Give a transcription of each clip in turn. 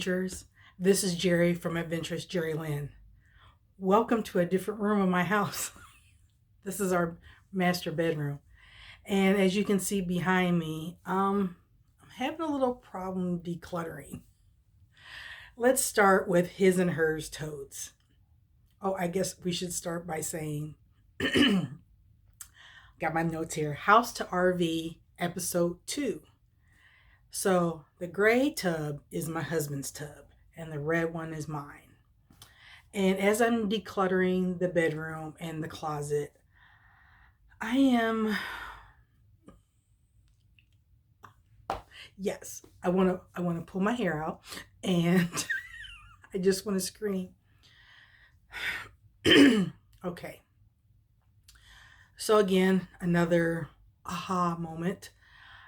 adventurers. This is Jerry from AdventurousJeriLynn. Welcome to a different room of my house. This is our master bedroom. And as you can see behind me, I'm having a little problem decluttering. Let's start with his and hers totes. Oh, I guess we should start by saying, got my notes here, House to RV episode 2. So the gray tub is my husband's tub and the red one is mine. And as I'm decluttering the bedroom and the closet, I want to pull my hair out and I just want to scream. Okay. So again, another aha moment.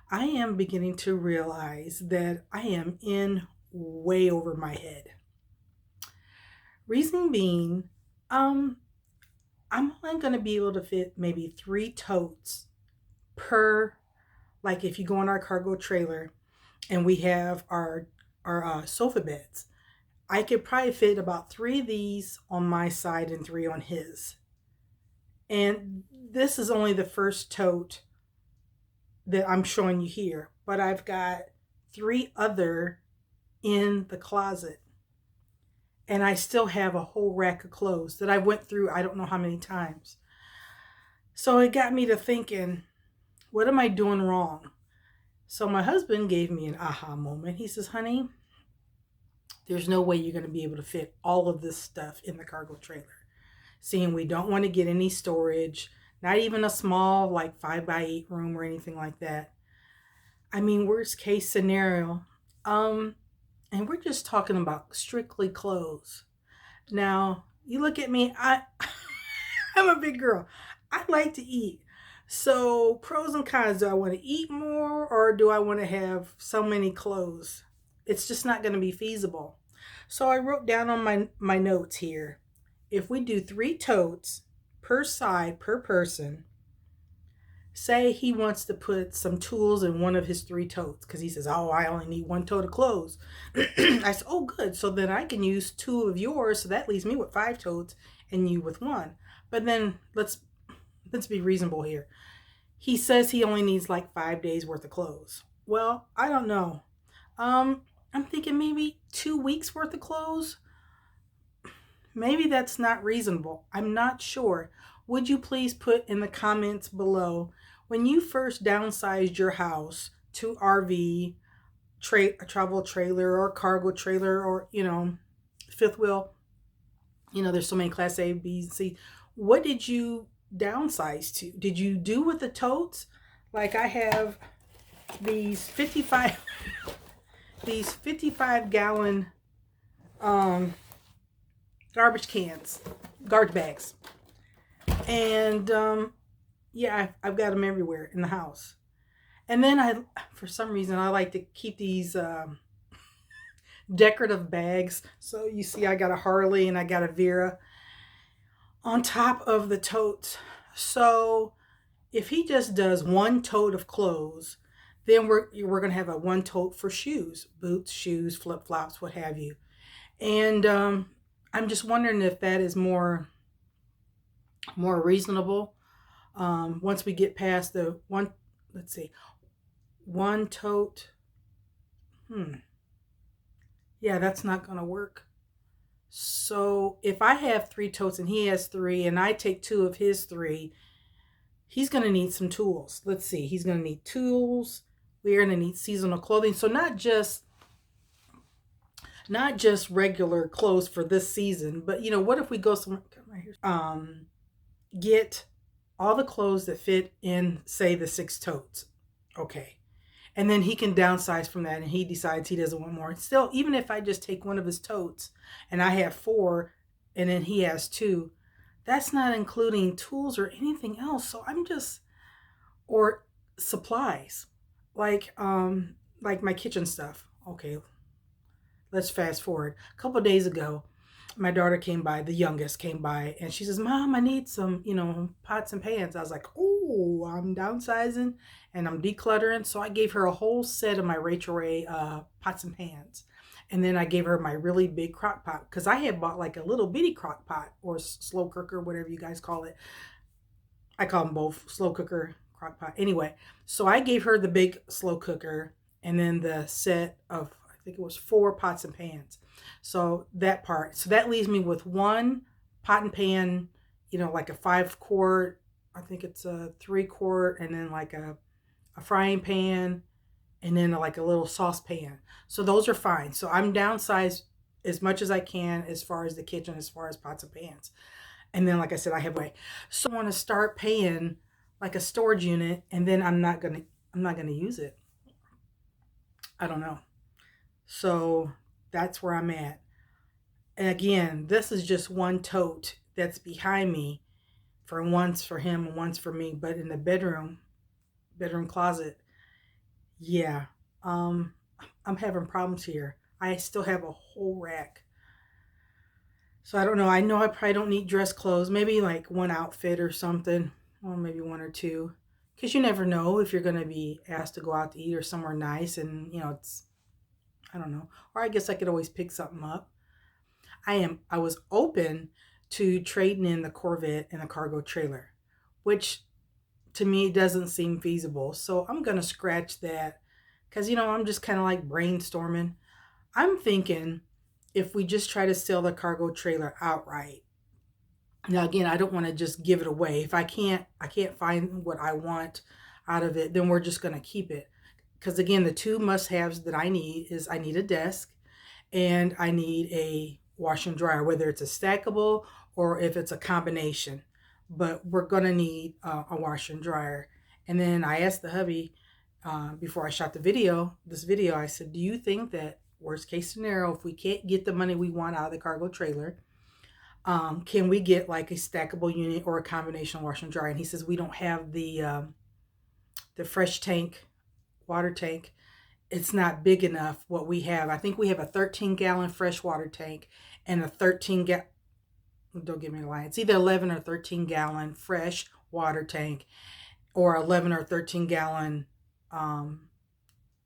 I am beginning to realize that I am in way over my head. Reason being, I'm only going to be able to fit maybe 3 totes per, like if you go on our cargo trailer and we have our sofa beds, I could probably fit about 3 of these on my side and 3 on his. And this is only the first tote that I'm showing you here, but I've got 3 other in the closet. And I still have a whole rack of clothes that I went through I don't know how many times. So it got me to thinking, what am I doing wrong? So my husband gave me an aha moment. He says, honey, there's no way you're going to be able to fit all of this stuff in the cargo trailer. Seeing we don't want to get any storage, not even a small like 5x8 room or anything like that. I mean, worst case scenario. And we're just talking about strictly clothes. Now, you look at me, I'm a big girl. I like to eat. So pros and cons, do I want to eat more or do I want to have so many clothes? It's just not going to be feasible. So I wrote down on my notes here, if we do 3 totes per side, per person, say he wants to put some tools in one of his 3 totes because he says, oh, I only need 1 tote of clothes. I said, oh, good. So then I can use 2 of yours. So that leaves me with 5 totes and you with 1. But then let's be reasonable here. He says he only needs like 5 days worth of clothes. Well, I don't know. I'm thinking maybe 2 weeks worth of clothes. Maybe that's not reasonable. I'm not sure. Would you please put in the comments below, when you first downsized your house to RV, a travel trailer or cargo trailer or, fifth wheel, there's so many class A, B, and C. What did you downsize to? Did you do with the totes? Like I have these 55 gallon garbage bags. And I've got them everywhere in the house. And then for some reason, I like to keep these decorative bags. So you see I got a Harley and I got a Vera on top of the totes. So if he just does 1 tote of clothes, then we're going to have a 1 tote for shoes, boots, shoes, flip-flops, what have you. And I'm just wondering if that is more reasonable. Once we get past the 1 tote. Yeah, that's not going to work. So if I have 3 totes and he has 3 and I take 2 of his 3, he's going to need some tools. Let's see. He's going to need tools. We're going to need seasonal clothing. So not just regular clothes for this season, but what if we go somewhere, get all the clothes that fit in, say, the 6 totes. Okay. And then he can downsize from that and he decides he doesn't want more. Still, even if I just take 1 of his totes and I have 4 and then he has 2, that's not including tools or anything else. So or supplies, like my kitchen stuff. Okay. Let's fast forward. A couple of days ago, my daughter came by, the youngest came by, and she says, Mom, I need some, pots and pans. I was like, oh, I'm downsizing and I'm decluttering. So I gave her a whole set of my Rachel Ray pots and pans. And then I gave her my really big crock pot because I had bought like a little bitty crock pot or slow cooker, whatever you guys call it. I call them both, slow cooker, crock pot. Anyway, so I gave her the big slow cooker and then the set of, I think it was 4 pots and pans. So that part. So that leaves me with 1 pot and pan, like a 5-quart, I think it's a 3-quart, and then like a frying pan, and then like a little saucepan. So those are fine. So I'm downsized as much as I can as far as the kitchen, as far as pots and pans. And then, like I said, I have way. So I want to start paying like a storage unit, and then I'm not gonna use it. I don't know. So that's where I'm at. And again, this is just one tote that's behind me, for once for him and once for me. But in the bedroom closet, yeah, I'm having problems here. I still have a whole rack. So I don't know. I know I probably don't need dress clothes. Maybe like 1 outfit or something, or maybe 1 or 2. Because you never know if you're going to be asked to go out to eat or somewhere nice, and I don't know. Or I guess I could always pick something up. I was open to trading in the Corvette and the cargo trailer, which to me doesn't seem feasible. So I'm going to scratch that because, I'm just kind of like brainstorming. I'm thinking if we just try to sell the cargo trailer outright. Now, again, I don't want to just give it away. If I can't find what I want out of it, then we're just going to keep it. Because again, the 2 must-haves that I need is I need a desk and I need a washer and dryer, whether it's a stackable or if it's a combination. But we're going to need a washer and dryer. And then I asked the hubby before I shot this video, I said, do you think that worst case scenario, if we can't get the money we want out of the cargo trailer, can we get like a stackable unit or a combination washer and dryer? And he says, we don't have the fresh tank, water tank. It's not big enough what we have. I think we have a 13-gallon fresh water tank and a 13-gallon, don't give me a line. It's either 11 or 13-gallon fresh water tank or 11 or 13-gallon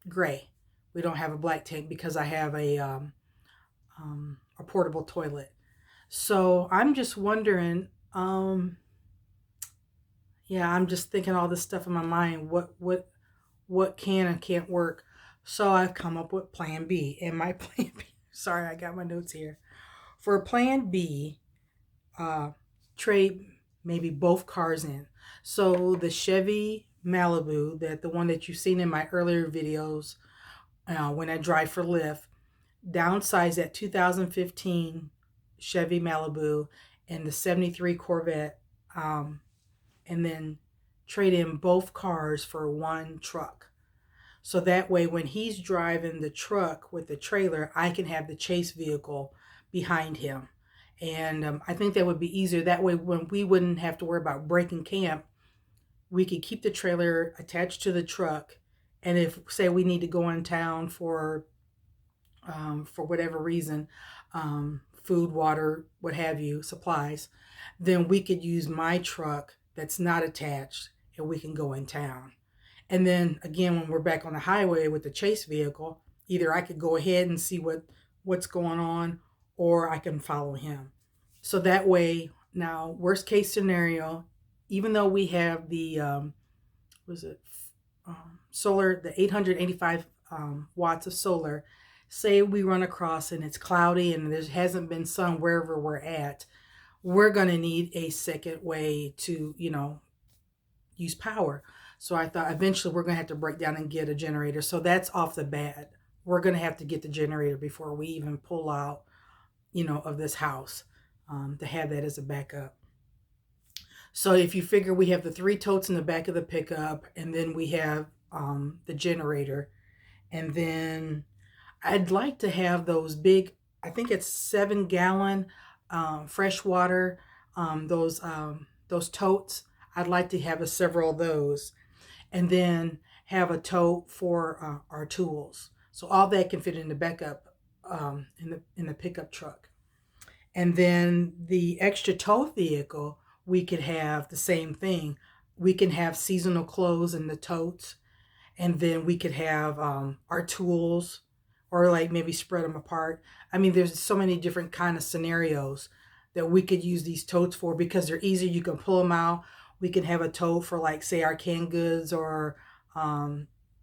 gray. We don't have a black tank because I have a portable toilet. So I'm just wondering, I'm just thinking all this stuff in my mind, what can and can't work. So I've come up with plan B. And my plan B, sorry, I got my notes here. For plan B, trade maybe both cars in. So the Chevy Malibu, the one that you've seen in my earlier videos, when I drive for Lyft, downsize that 2015 Chevy Malibu and the 73 Corvette, and then trade in both cars for 1 truck. So that way when he's driving the truck with the trailer, I can have the chase vehicle behind him. And I think that would be easier. That way when we wouldn't have to worry about breaking camp, we could keep the trailer attached to the truck. And if, say, we need to go in town for whatever reason, food, water, what have you, supplies, then we could use my truck that's not attached and we can go in town. And then again, when we're back on the highway with the chase vehicle, either I could go ahead and see what's going on, or I can follow him. So that way, now, worst case scenario, even though we have the, solar, the 885 watts of solar, say we run across and it's cloudy and there hasn't been sun wherever we're at, we're going to need a second way to, use power. So I thought eventually we're going to have to break down and get a generator. So that's off the bat. We're going to have to get the generator before we even pull out, of this house, to have that as a backup. So if you figure we have the 3 totes in the back of the pickup, and then we have the generator, and then I'd like to have those big, I think it's 7-gallon fresh water, those totes. I'd like to have several of those, and then have a tote for our tools. So all that can fit in the backup, in the pickup truck. And then the extra tow vehicle, we could have the same thing. We can have seasonal clothes in the totes, and then we could have our tools. or like maybe spread them apart. I mean, there's so many different kind of scenarios that we could use these totes for because they're easy. You can pull them out. We can have a tote for like say our canned goods or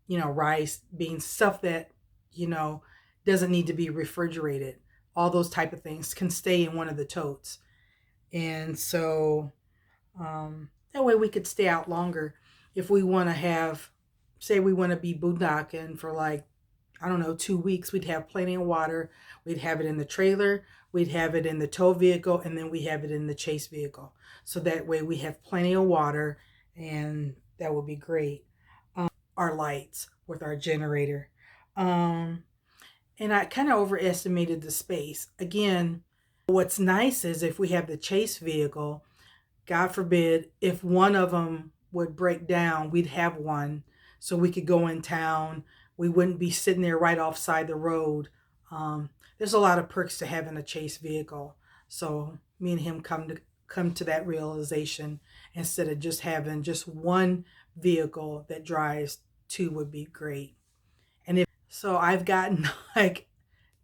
rice, beans, stuff that you know doesn't need to be refrigerated. All those type of things can stay in one of the totes, and so that way we could stay out longer. If we want to have, say, we want to be boondocking for like, I don't know, 2 weeks, we'd have plenty of water. We'd have it in the trailer, we'd have it in the tow vehicle, and then we have it in the chase vehicle. So that way we have plenty of water, and that would be great. Our lights with our generator. And I kind of overestimated the space. Again, what's nice is if we have the chase vehicle, God forbid, if one of them would break down, we'd have one so we could go in town. We wouldn't be sitting there right offside the road. There's a lot of perks to having a chase vehicle. So me and him come to that realization instead of just having just one vehicle that drives two would be great. And if so, I've gotten like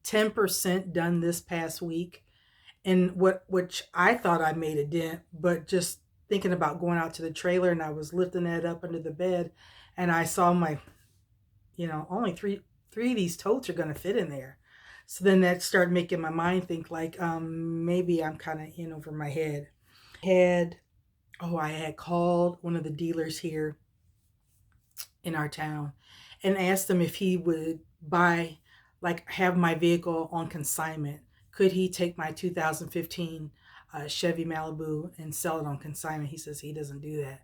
10% done this past week, and which I thought I made a dent, but just thinking about going out to the trailer, and I was lifting that up under the bed, and I saw my, only three of these totes are going to fit in there. So then that started making my mind think like, maybe I'm kind of in over my head. I had called one of the dealers here in our town and asked him if he would have my vehicle on consignment. Could he take my 2015 Chevy Malibu and sell it on consignment? He says he doesn't do that.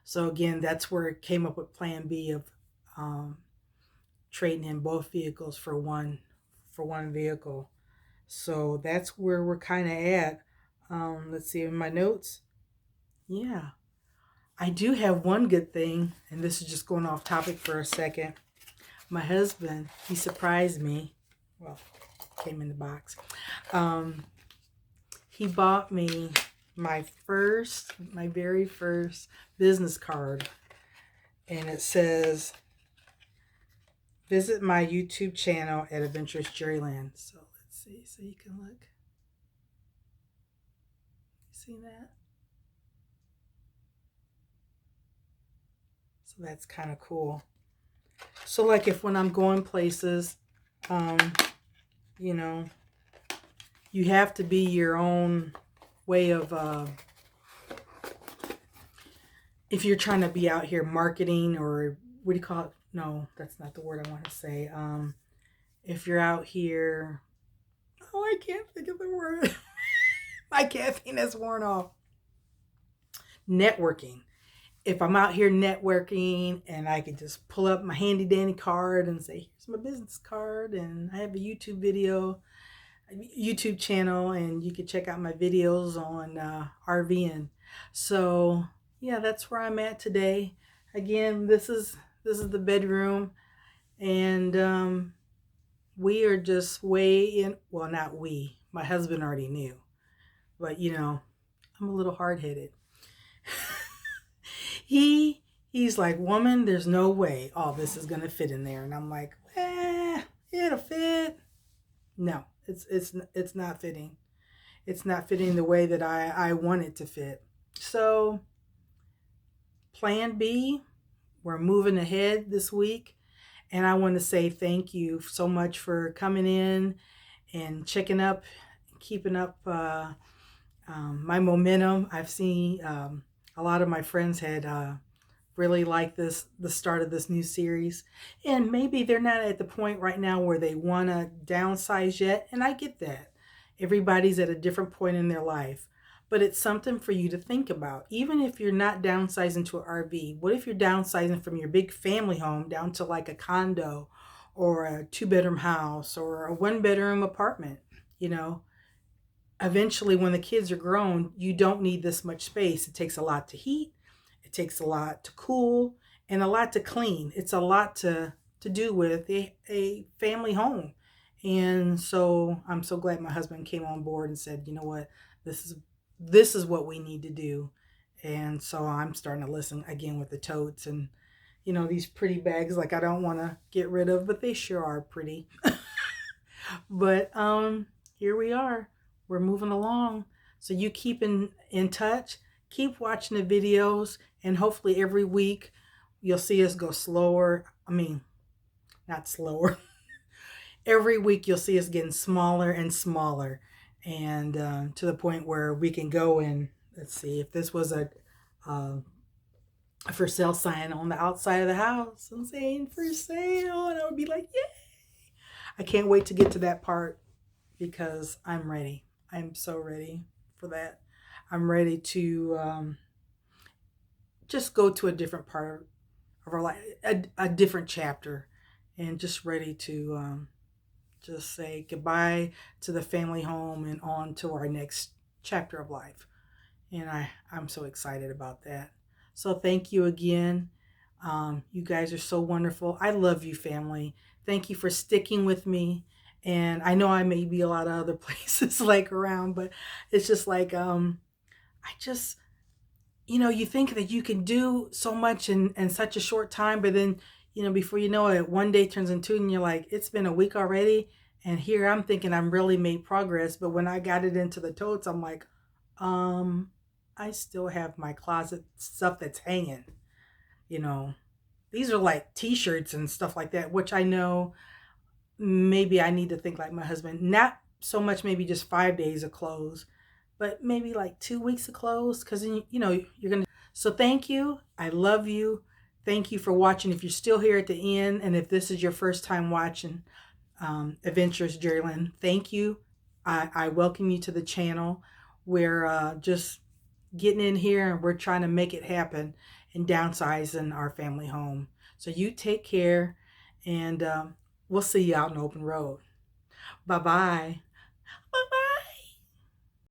So again, that's where it came up with plan B of trading in both vehicles for one vehicle. So that's where we're kind of at. Let's see in my notes. Yeah, I do have one good thing, and this is just going off topic for a second. My husband, he surprised me. Well, came in the box. He bought me my very first business card, and it says, visit my YouTube channel at AdventurousJeriLynn. So let's see, so you can look. You see that? So that's kind of cool. So like if when I'm going places, you have to be your own way of, if you're trying to be out here marketing, or what do you call it? No, that's not the word I want to say. If you're out here, I can't think of the word. My caffeine has worn off. Networking. If I'm out here networking and I could just pull up my handy dandy card and say, here's my business card, and I have a YouTube channel, and you can check out my videos on RVing. So yeah, that's where I'm at today. Again, this is the bedroom, and we are just way in. Well, not we. My husband already knew, but I'm a little hard-headed. He's like, woman, there's no way all this is gonna fit in there, and I'm like, it'll fit. No, it's not fitting. It's not fitting the way that I want it to fit. So plan B, we're moving ahead this week, and I want to say thank you so much for coming in and checking up, keeping up my momentum. I've seen a lot of my friends had really liked the start of this new series, and maybe they're not at the point right now where they want to downsize yet, and I get that. Everybody's at a different point in their life, but it's something for you to think about. Even if you're not downsizing to an RV, what if you're downsizing from your big family home down to like a condo or a 2-bedroom house or a 1-bedroom apartment? Eventually when the kids are grown, you don't need this much space. It takes a lot to heat, it takes a lot to cool, and a lot to clean. It's a lot to do with a family home. And so I'm so glad my husband came on board and said, you know what, this is what we need to do. And so I'm starting to listen again with the totes and these pretty bags, like I don't want to get rid of, but they sure are pretty. But here we are. We're moving along. So you keep in touch, keep watching the videos, and hopefully every week you'll see us go slower. I mean, not slower. Every week you'll see us getting smaller and smaller, and to the point where we can go and let's see if this was uh, a for sale sign on the outside of the house. I'm saying for sale, and I would be like, yeah. I can't wait to get to that part because I'm ready. I'm so ready for that. I'm ready to just go to a different part of our life, a different chapter, and just ready to just say goodbye to the family home and on to our next chapter of life. And I'm so excited about that. So thank you again. You guys are so wonderful. I love you, family. Thank you for sticking with me. And I know I may be a lot of other places like around, but it's just like I just you think that you can do so much in such a short time, but then before you know it, one day turns into two, and you're like, it's been a week already, and here I'm thinking I'm really made progress, but when I got it into the totes, I'm like, um, I still have my closet stuff that's hanging. You know, these are like T-shirts and stuff like that, which I know maybe I need to think like my husband, not so much maybe just 5 days of clothes, but maybe like 2 weeks of clothes, because you're gonna. So thank you. I love you. Thank you for watching. If you're still here at the end, and if this is your first time watching AdventurousJeriLynn, thank you. I welcome you to the channel. We're just getting in here and we're trying to make it happen and downsizing our family home. So you take care, and we'll see you out in the open road. Bye bye.